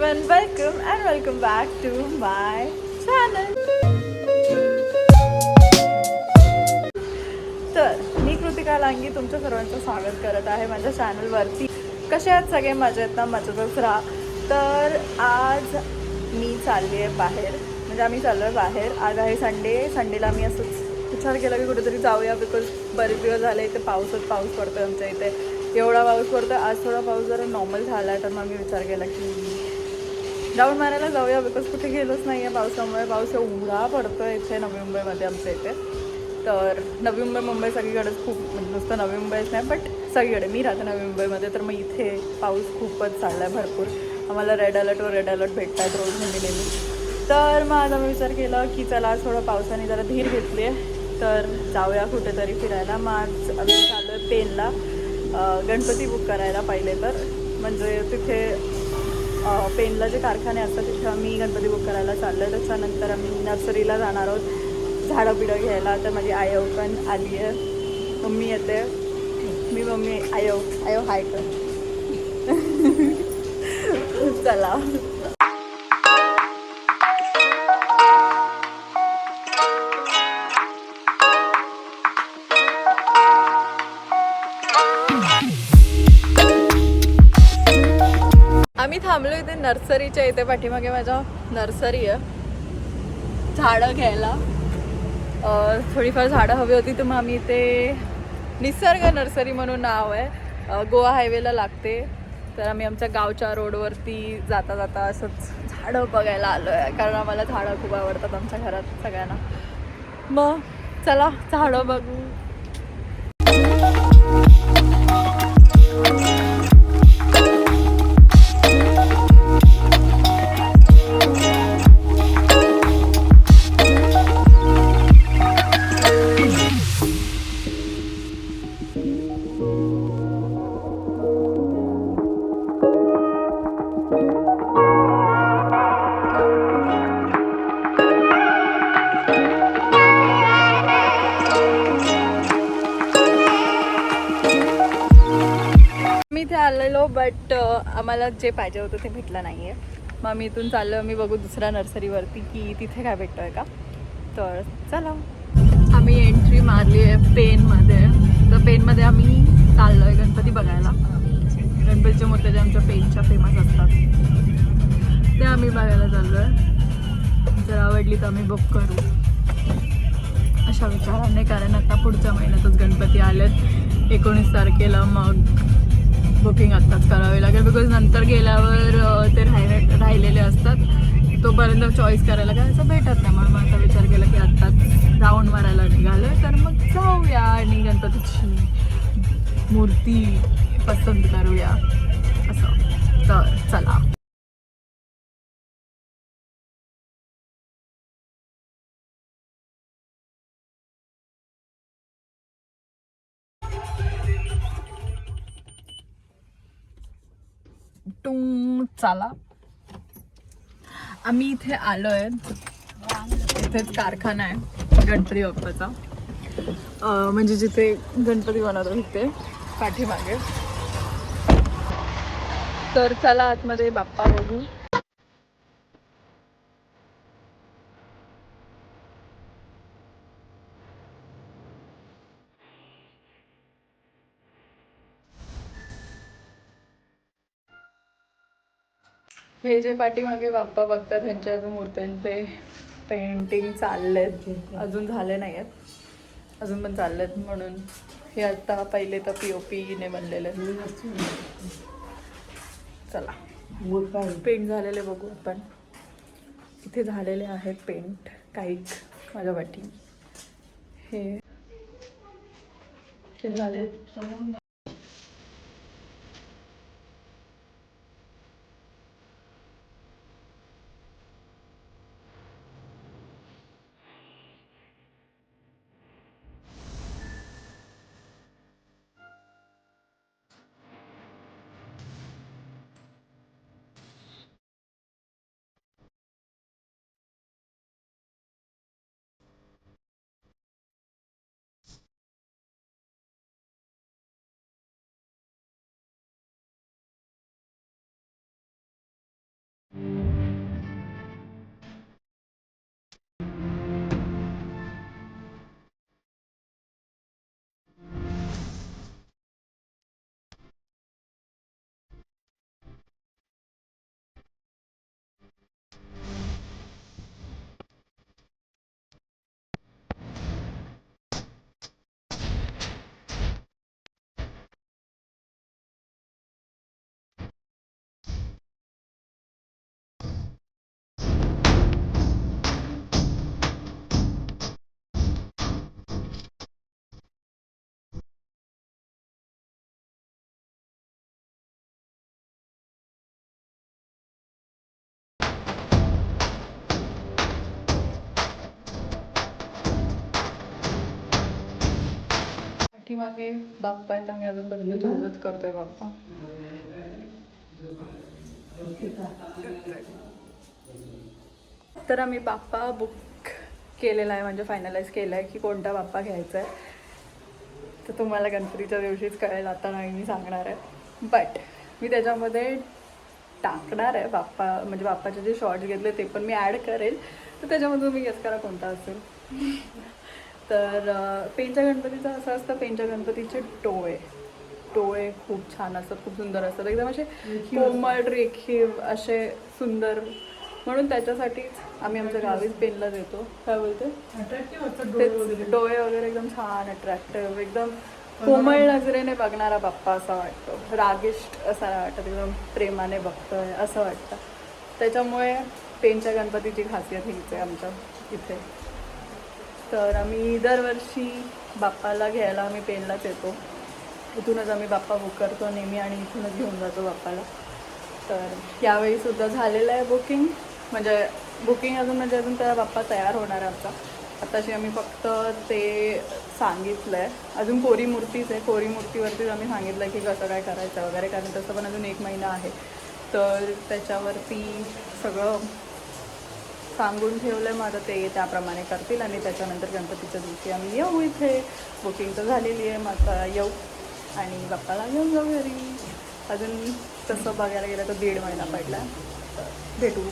everyone, welcome and welcome back to my channel. तर मी कृतिका लांगी तुमच्या सर्वांचं स्वागत करत आहे माझ्या चॅनलवरती. कसे आहात सगळे? मजेत ना? मजेतच राहा. तर आज मी चालली आहे बाहेर, म्हणजे आम्ही चाललो आहे बाहेर. आज आहे संडेला आम्ही असंच विचार केला की कुठेतरी जाऊया, बिकॉज बरेच दिवस झाले इथे पाऊस पडतो आमच्या इथे. एवढा पाऊस पडतो. आज थोडा पाऊस जरा नॉर्मल झाला आहे, तर मग मी विचार केला की राऊंड मारायला जाऊया, बिकॉज कुठे गेलोच नाही आहे पावसामुळे. पाऊस एवढा पडतो आहे इथे नवी मुंबईमध्ये आमच्या इथे. तर नवी मुंबई सगळीकडेच खूप, म्हणजे नुसतं नवी मुंबईच नाही बट सगळीकडे. मी राहते नवी मुंबईमध्ये, तर मग इथे पाऊस खूपच चालला आहे भरपूर. आम्हाला रेड अलर्ट भेटत आहेत रोज नेहमी. तर मग आज आम्ही विचार केला की चला आज थोडं पावसाने जरा धीर घेतली आहे, तर जाऊया कुठेतरी फिरायला. मग आज आम्ही चाललो आहे पेनला गणपती बुक करायला पहिले तर. म्हणजे तिथे पेनला जे कारखाने असतात तिथे आम्ही गणपती बुक करायला चाललो आहे. त्याच्यानंतर आम्ही नर्सरीला जाणार आहोत झाडं बिडं घ्यायला. तर माझी आयो पण आली आहे, मम्मी येते. मम्मी आयो हाय कर. चला. आम्ही थांबलो इथे नर्सरीच्या इथे. पाठीमागे माझ्या नर्सरी आहे झाडं घ्यायला. थोडीफार झाडं हवी होती, तर मग आम्ही इथे निसर्ग नर्सरी म्हणून नाव आहे, गोवा हायवेला लागते. तर आम्ही आमच्या गावच्या रोडवरती जाता जाता असंच झाडं बघायला आलो आहे, कारण आम्हाला झाडं खूप आवडतात आमच्या घरात सगळ्यांना. मग चला झाडं बघू. मी इथे आलेलो, बट आम्हाला जे पाहिजे होतं ते भेटलं नाही आहे. मग आम्ही इथून चाललो, मी बघू दुसऱ्या नर्सरीवरती की तिथे काय भेटतो आहे का. तर चला. आम्ही एंट्री मारली आहे पेनमध्ये. तर पेनमध्ये आम्ही चाललो आहे गणपती बघायला. गणपतीच्या मूर्त्या ज्या आमच्या पेनच्या फेमस असतात ते आम्ही बघायला चाललो आहे. जर आवडली तर आम्ही बुक करू अशा विचाराने, कारण आता पुढच्या महिन्यातच गणपती आलेत 19 तारखेला. मग बुकिंग आत्ताच करावी लागेल, बिकॉज नंतर गेल्यावर ते राहिलेले असतात, तोपर्यंत चॉईस करायला काय असं भेटत नाही. म्हणून आता विचार केला की आत्ताच राऊंड मारायला निघालो, तर मग जाऊया आणि गणपतीची मूर्ती पसंत करूया असं. तर चला. चला. आम्ही इथे आलोय, इथेच कारखाना आहे गणपती बाप्पाचा, म्हणजे जिथे गणपती बनवतो तिथे पाठीमागे. तर चला आतमध्ये बाप्पा बघू. हे जे पाठीमागे बाप्पा बघतात त्यांच्या मूर्त्यांचे पेंटिंग चाललेत, अजून झाले नाही आहेत, अजून पण चाललेत. म्हणून हे आता पहिले तर POP ने बनलेले. चला पेंट झालेले बघू आपण. इथे झालेले आहेत पेंट काही माझ्या वाटी. हे झाले. पाठीमागे बाप्पा आहेत, आम्ही अजूनपर्यंत झोलच करतोय बाप्पा. तर आम्ही बाप्पा बुक केलेला आहे, म्हणजे फायनलाइज केलं आहे की कोणता बाप्पा घ्यायचा आहे. तर तुम्हाला गणपतीच्या दिवशीच कळेल, आता नाही मी सांगणार आहे. बट मी त्याच्यामध्ये टाकणार आहे बाप्पा, म्हणजे बाप्पाचे जे शॉर्ट्स घेतले ते पण मी ॲड करेल. तर त्याच्यामध्ये तुम्ही गेस करा कोणता असेल. तर पेंच्या गणपतीचं असं असतं, पेंच्या गणपतीचे टोळे खूप छान असतात, खूप सुंदर असतात, एकदम असे कोमल रेखीव असे सुंदर. म्हणून त्याच्यासाठीच आम्ही आमच्या गावीच पेनला देतो. काय बोलते, डोळे वगैरे एकदम छान अट्रॅक्टिव्ह, एकदम कोमळ नजरेने बघणारा बाप्पा असा वाटतो, रागिष्ट असा वाटतं, एकदम प्रेमाने बघतोय असं वाटतं. त्याच्यामुळे पेनच्या गणपतीची खासियत हीच आहे आमच्या इथे. तर आम्ही दरवर्षी बाप्पाला घ्यायला आम्ही पेनलाच येतो. इथूनच आम्ही बाप्पा बुक करतो नेहमी आणि इथूनच घेऊन जातो बाप्पाला. तर यावेळीसुद्धा झालेलं आहे बुकिंग, म्हणजे बुकिंग अजून म्हणजे अजून त्या बाप्पा तयार होणार आहे आमचा. आताशी आम्ही फक्त ते सांगितलं आहे, अजून कोरी मूर्तीच आहे, कोरी मूर्तीवरतीच आम्ही सांगितलं आहे की कसं काय करायचं वगैरे, कारण तसं पण अजून 1 महिना आहे. तर त्याच्यावरती सगळं सांगून ठेवलं आहे. मग आता ते त्याप्रमाणे करतील आणि त्याच्यानंतर गणपतीच्या दिवशी आम्ही येऊ इथे. बुकिंग तर झालेली आहे, मग आता येऊ आणि बाप्पाला घेऊन जाऊ घरी. अजून तसं बघायला गेलं तर 1.5 महिना पडला. तर भेटू.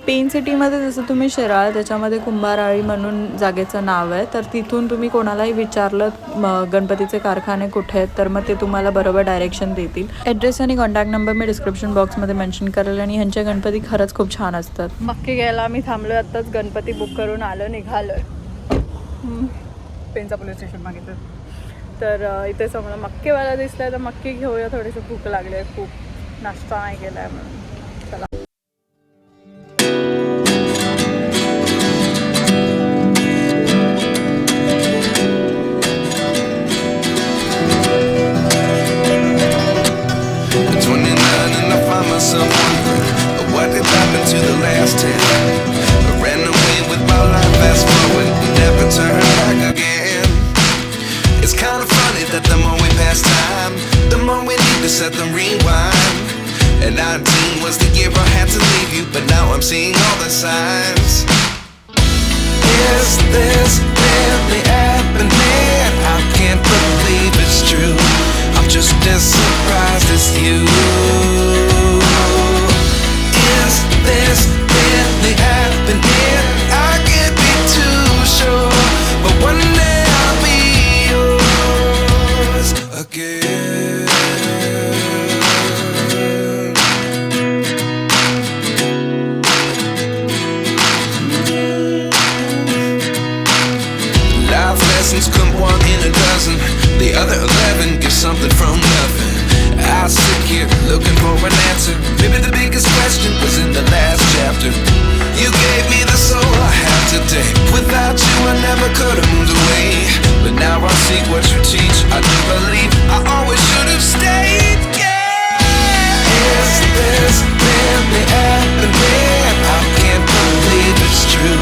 पेन सिटीमध्ये जसं तुम्ही शिराळ, त्याच्यामध्ये कुंभाराळी म्हणून जागेचं नाव आहे. तर तिथून तुम्ही कोणालाही विचारलं गणपतीचे कारखाने कुठे आहेत, तर मग ते तुम्हाला बरोबर डायरेक्शन देतील. ॲड्रेस आणि कॉन्टॅक्ट नंबर मी डिस्क्रिप्शन बॉक्समध्ये मेन्शन करेल. आणि ह्यांच्या गणपती खरंच खूप छान असतात. मक्के घ्यायला आम्ही थांबलो, आत्ताच गणपती बुक करून आलो, निघालो. पेनचा पोलीस स्टेशन मागितलं. तर इथे समोर मक्केवाला दिसला, तर मक्के घेऊया. थोडीशी भूक लागली आहे खूप, नाश्ता नाही केला आहे म्हणून. चला. What did happen to the last 10? I ran away with my life, fast forward, never turn back again. It's kind of funny that the more we pass time, the more we need to set the rewind. And 19 was the year I had to leave you, but now I'm seeing all the signs. Is this really happening? I can't believe it's true. I'm just as surprised as you. Is this really happening? I can't be too sure, but one day I'll be yours again. Life lessons come 1 in a dozen, the other 11 get something from nothing. I sit here looking for an answer. Maybe the biggest question was in the last chapter. You gave me the soul I have today. Without you I never could have moved away. But now I see what you teach. I do believe I always should have stayed. Yeah. Is this really happening? I can't believe it's true.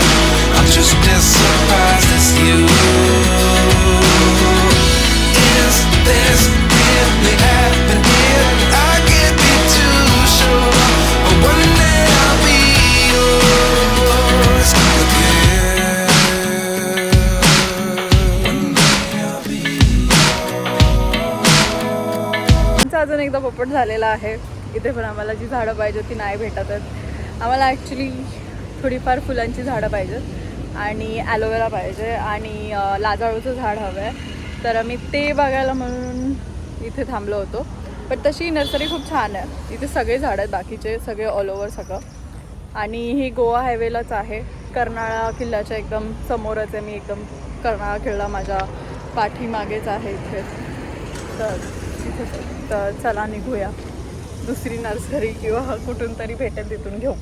I'm just as surprised as you. Is this really happening? I can't be too sure, but one day I'll be yours again. One day I'll be आमचा अजून एकदा पोपट झालेला आहे. इथे पण आम्हाला जी झाडं पाहिजे ती नाही भेटत आहेत. आम्हाला ॲक्च्युली थोडीफार फुलांची झाडं पाहिजेत आणि ॲलोवेरा पाहिजे आणि लाजाळूचं झाड हवं आहे. तर आम्ही ते बघायला म्हणून इथे थांबलो होतो. पण तशी नर्सरी खूप छान आहे. इथे सगळे झाडं आहेत, बाकीचे सगळे ऑल ओव्हर सगळं. आणि ही गोवा हायवेलाच आहे, कर्नाळा किल्ल्याच्या एकदम समोरच आहे. मी एकदम कर्नाळा किल्ला माझ्या पाठीमागेच आहे इथे. तर इथेच आहे. तर चला निघूया, दुसरी नर्सरी किंवा कुठून तरी भेटेल तिथून घेऊ.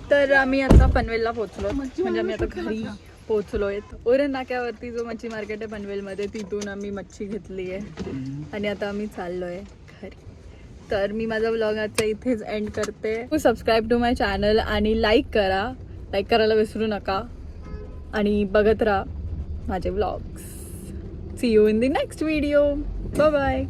तर आम्ही आता पनवेलला पोचलो, म्हणजे आम्ही आता घरी पोचलो आहेत. ओरण नाक्यावरती जो मच्छी मार्केट आहे पनवेलमध्ये, तिथून आम्ही मच्छी घेतली आहे आणि आता आम्ही चाललो आहे घरी. तर मी माझा व्लॉग आजचा इथेच एंड करते. सबस्क्राईब टू माय चॅनल आणि लाईक करायला विसरू नका आणि बघत राहा माझे vlogs. See you in the next video. Bye bye.